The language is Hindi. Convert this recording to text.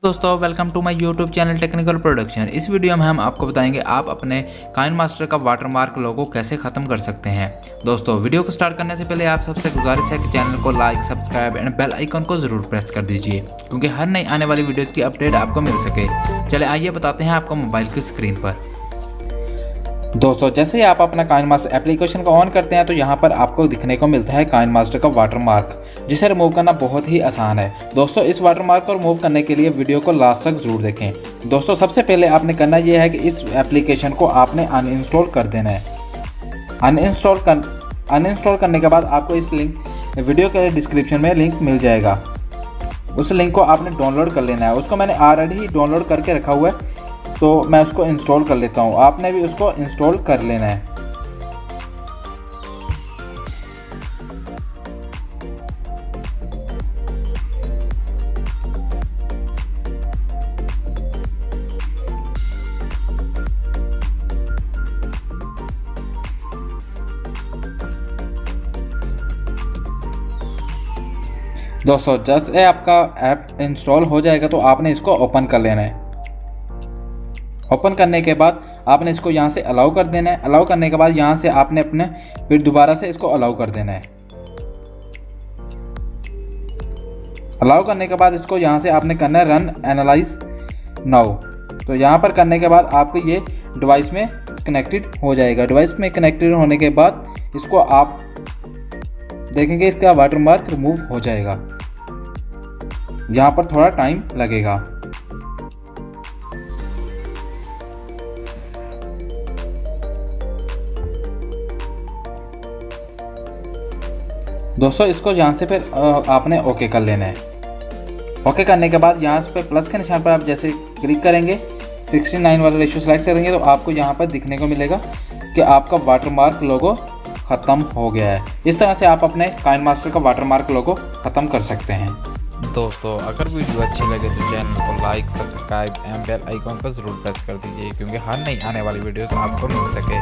दोस्तों welcome to my YouTube channel technical production. इस वीडियो में हम आपको बताएंगे आप अपने काइनमास्टर का वाटरमार्क लोगो कैसे ख़त्म कर सकते हैं। दोस्तों वीडियो को स्टार्ट करने से पहले आप सबसे गुजारिश है कि चैनल को like, subscribe and bell icon को ज़रूर प्रेस कर दीजिए क्योंकि हर नई आने वाली वीडियोज़ की अपडेट आपको मिल सके। चले आइए बताते हैं आपको मोबाइल की स्क्रीन पर। दोस्तों जैसे ही आप अपना काइनमास्टर एप्लीकेशन को ऑन करते हैं तो यहाँ पर आपको दिखने को मिलता है काइनमास्टर का वाटरमार्क, जिसे रिमूव करना बहुत ही आसान है। दोस्तों इस वाटरमार्क को रिमूव करने के लिए वीडियो को लास्ट तक जरूर देखें। दोस्तों सबसे पहले आपने करना यह है कि इस एप्लीकेशन को आपने अनइंस्टॉल कर देना है। अनइंस्टॉल करने के बाद आपको इस लिंक वीडियो के डिस्क्रिप्शन में लिंक मिल जाएगा। उस लिंक को आपने डाउनलोड कर लेना है। उसको मैंने ऑलरेडी ही डाउनलोड करके रखा हुआ है तो मैं उसको इंस्टॉल कर लेता हूँ। आपने भी उसको इंस्टॉल कर लेना है। दोस्तों जैसे आपका ऐप इंस्टॉल हो जाएगा तो आपने इसको ओपन कर लेना है। ओपन करने के बाद आपने इसको यहाँ से अलाउ कर देना है। अलाउ करने के बाद यहाँ से आपने अपने फिर दोबारा से इसको अलाउ कर देना है। अलाउ करने के बाद इसको यहाँ से आपने करना है रन एनालाइज नाउ। तो यहाँ पर करने के बाद आपको ये डिवाइस में कनेक्टेड हो जाएगा। डिवाइस में कनेक्टेड होने के बाद इसको आप देखेंगे इसका वाटरमार्क रिमूव हो जाएगा। यहाँ पर थोड़ा टाइम लगेगा। दोस्तों इसको यहाँ से फिर आपने ओके कर लेना है। ओके करने के बाद यहाँ पे प्लस के निशान पर आप जैसे क्लिक करेंगे 69 वाला रेशियो सेलेक्ट करेंगे तो आपको यहाँ पर दिखने को मिलेगा कि आपका वाटरमार्क लोगो ख़त्म हो गया है। इस तरह से आप अपने काइनमास्टर का वाटरमार्क लोगो ख़त्म कर सकते हैं। दोस्तों अगर वीडियो अच्छी लगे तो चैनल को like, subscribe and bell icon को ज़रूर प्रेस कर दीजिए क्योंकि हर नई आने वाली वीडियोस आपको मिल सके।